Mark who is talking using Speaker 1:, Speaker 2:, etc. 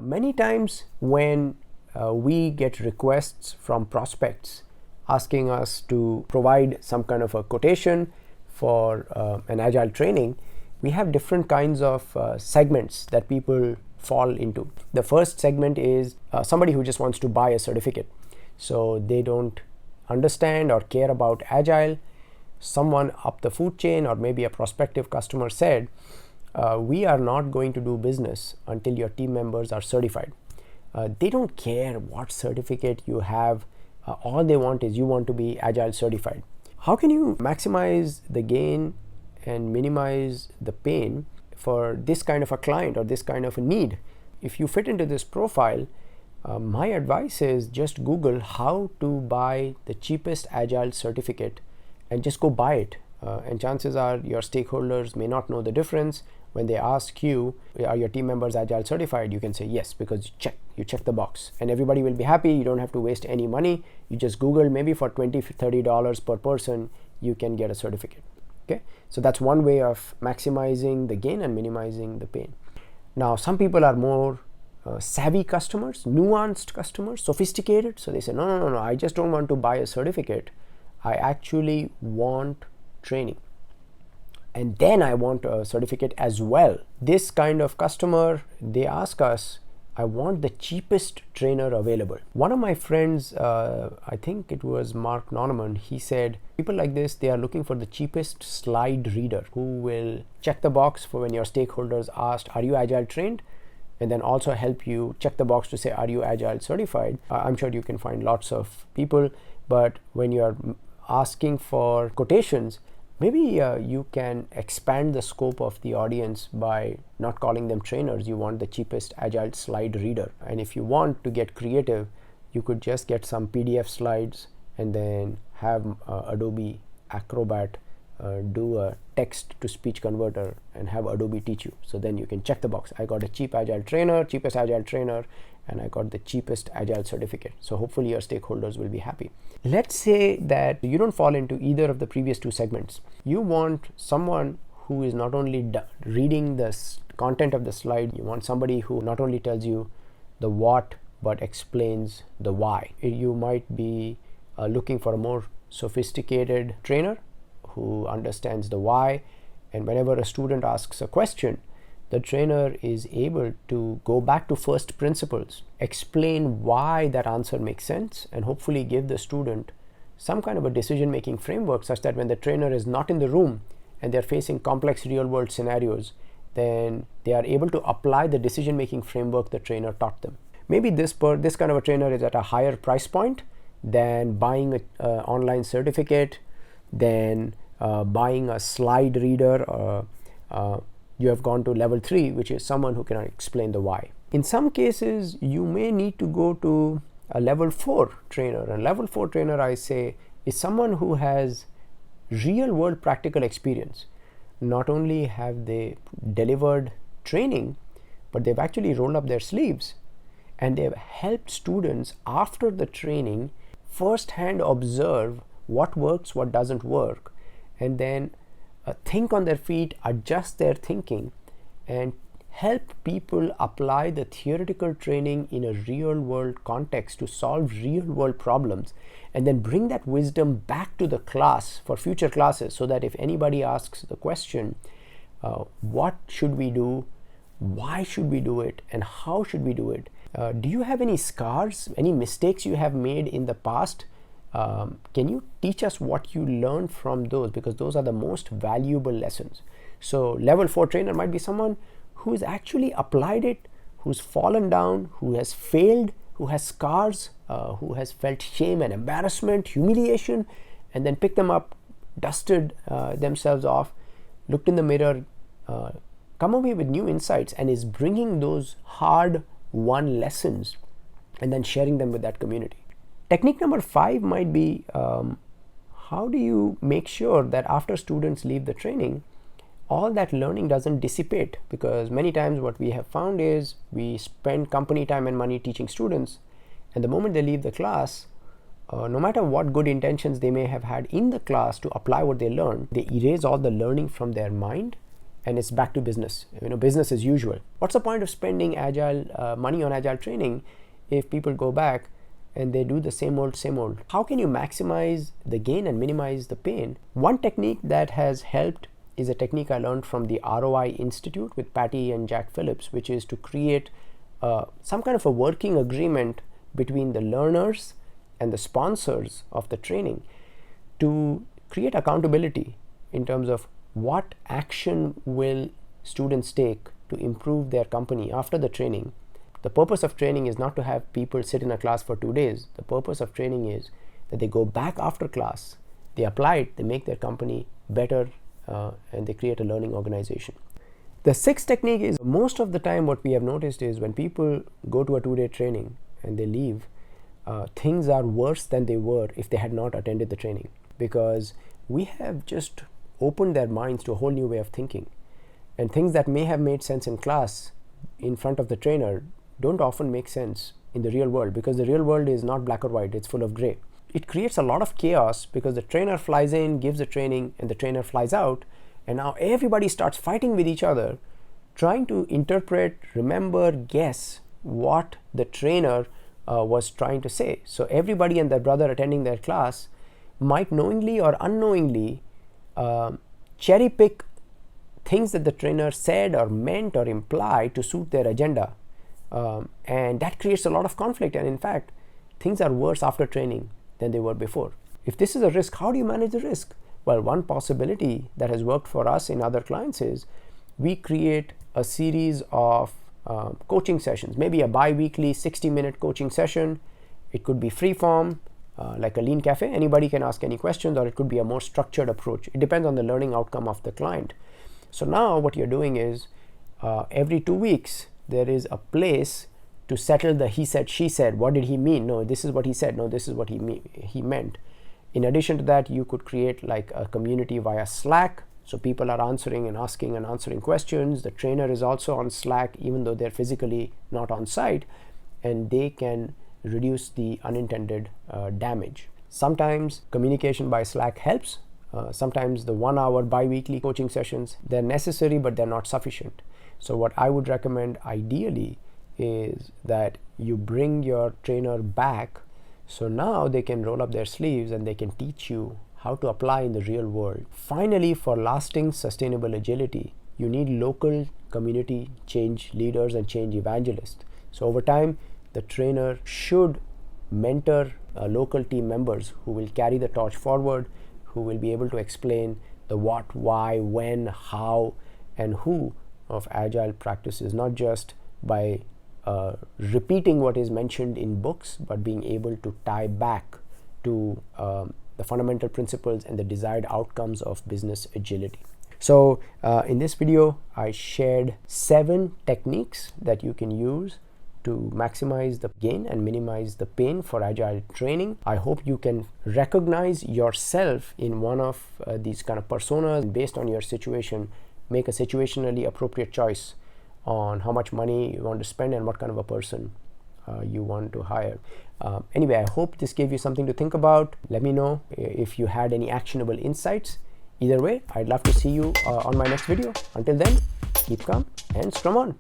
Speaker 1: Many times when we get requests from prospects asking us to provide some kind of a quotation for an agile training, we have different kinds of segments that people fall into. The first segment is somebody who just wants to buy a certificate. So they don't understand or care about agile. Someone up the food chain or maybe a prospective customer said, we are not going to do business until your team members are certified. They don't care what certificate you have. All they want is you want to be agile certified. How can you maximize the gain and minimize the pain for this kind of a client or this kind of a need? If you fit into this profile, my advice is just Google how to buy the cheapest agile certificate and just go buy it. And chances are your stakeholders may not know the difference. When they ask you, are your team members agile certified? You can say yes, because you check the box, and everybody will be happy. You don't have to waste any money. You just Google, maybe for $20-$30 per person, you can get a certificate. Okay, so that's one way of maximizing the gain and minimizing the pain. Now, some people are more savvy customers, nuanced customers, sophisticated. So they say, no, I just don't want to buy a certificate. I actually want training. And then I want a certificate as well. This kind of customer, they ask us, I want the cheapest trainer available. One of my friends, I think it was Mark Noneman, he said, people like this, they are looking for the cheapest slide reader who will check the box for when your stakeholders asked, are you agile trained? And then also help you check the box to say, are you agile certified? I'm sure you can find lots of people, but when you're asking for quotations, maybe you can expand the scope of the audience by not calling them trainers. You want the cheapest agile slide reader. And if you want to get creative, you could just get some PDF slides and then have Adobe Acrobat do a text to speech converter and have Adobe teach you. So then you can check the box. I got a cheapest agile trainer, and I got the cheapest agile certificate. So hopefully your stakeholders will be happy. Let's say that you don't fall into either of the previous two segments. You want someone who is not only reading the content of the slide, you want somebody who not only tells you the what, but explains the why. You might be looking for a more sophisticated trainer who understands the why, and whenever a student asks a question, the trainer is able to go back to first principles, explain why that answer makes sense, and hopefully give the student some kind of a decision-making framework such that when the trainer is not in the room and they're facing complex real-world scenarios, then they are able to apply the decision-making framework the trainer taught them. Maybe this kind of a trainer is at a higher price point than buying an online certificate, than buying a slide reader. You have gone to level 3, which is someone who can explain the why. In some cases, you may need to go to a level 4 trainer. And level 4 trainer, I say, is someone who has real world practical experience. Not only have they delivered training, but they've actually rolled up their sleeves and they've helped students after the training firsthand observe what works, what doesn't work, and then think on their feet, adjust their thinking, and help people apply the theoretical training in a real world context to solve real world problems, and then bring that wisdom back to the class for future classes, so that if anybody asks the question, what should we do, why should we do it, and how should we do it? Do you have any scars, any mistakes you have made in the past? Can you teach us what you learned from those? Because those are the most valuable lessons. So level 4 trainer might be someone who's actually applied it, who's fallen down, who has failed, who has scars, who has felt shame and embarrassment, humiliation, and then picked them up, dusted themselves off, looked in the mirror, come away with new insights, and is bringing those hard-won lessons and then sharing them with that community. Technique number 5 might be, how do you make sure that after students leave the training, all that learning doesn't dissipate? Because many times what we have found is we spend company time and money teaching students, and the moment they leave the class, no matter what good intentions they may have had in the class to apply what they learned, they erase all the learning from their mind and it's back to business, business as usual. What's the point of spending money on agile training if people go back and they do the same old? How can you maximize the gain and minimize the pain? One technique that has helped is a technique I learned from the ROI Institute with Patty and Jack Phillips, which is to create some kind of a working agreement between the learners and the sponsors of the training to create accountability in terms of what action will students take to improve their company after the training. The purpose of training is not to have people sit in a class for 2 days. The purpose of training is that they go back after class, they apply it, they make their company better, and they create a learning organization. The sixth technique is, most of the time what we have noticed is when people go to a 2-day training and they leave, things are worse than they were if they had not attended the training, because we have just opened their minds to a whole new way of thinking, and things that may have made sense in class in front of the trainer don't often make sense in the real world, because the real world is not black or white, it's full of gray. It creates a lot of chaos because the trainer flies in, gives the training, and the trainer flies out, and now everybody starts fighting with each other, trying to interpret, remember, guess what the trainer was trying to say. So everybody and their brother attending their class might knowingly or unknowingly cherry pick things that the trainer said or meant or implied to suit their agenda, and that creates a lot of conflict, and in fact things are worse after training than they were before. If this is a risk, how do you manage the risk? Well, one possibility that has worked for us in other clients is we create a series of coaching sessions, maybe a bi-weekly 60-minute coaching session. It could be free form, like a lean cafe, anybody can ask any questions, or it could be a more structured approach. It depends on the learning outcome of the client. So now what you're doing is every 2 weeks there is a place to settle the he said, she said. What did he mean? No, this is what he said. No, this is what he meant. In addition to that, you could create like a community via Slack. So people are answering and asking and answering questions. The trainer is also on Slack, even though they're physically not on site, and they can reduce the unintended damage. Sometimes communication by Slack helps. Sometimes the 1-hour bi-weekly coaching sessions, they're necessary, but they're not sufficient. So what I would recommend ideally is that you bring your trainer back, so now they can roll up their sleeves and they can teach you how to apply in the real world. Finally, for lasting sustainable agility, you need local community change leaders and change evangelists. So over time, the trainer should mentor local team members who will carry the torch forward, who will be able to explain the what, why, when, how, and who of agile practices, not just by repeating what is mentioned in books, but being able to tie back to the fundamental principles and the desired outcomes of business agility. So in this video, I shared 7 techniques that you can use to maximize the gain and minimize the pain for agile training. I hope you can recognize yourself in one of these kind of personas. Based on your situation, make a situationally appropriate choice on how much money you want to spend and what kind of a person you want to hire. Anyway, I hope this gave you something to think about. Let me know if you had any actionable insights. Either way, I'd love to see you on my next video. Until then, keep calm and scrum on.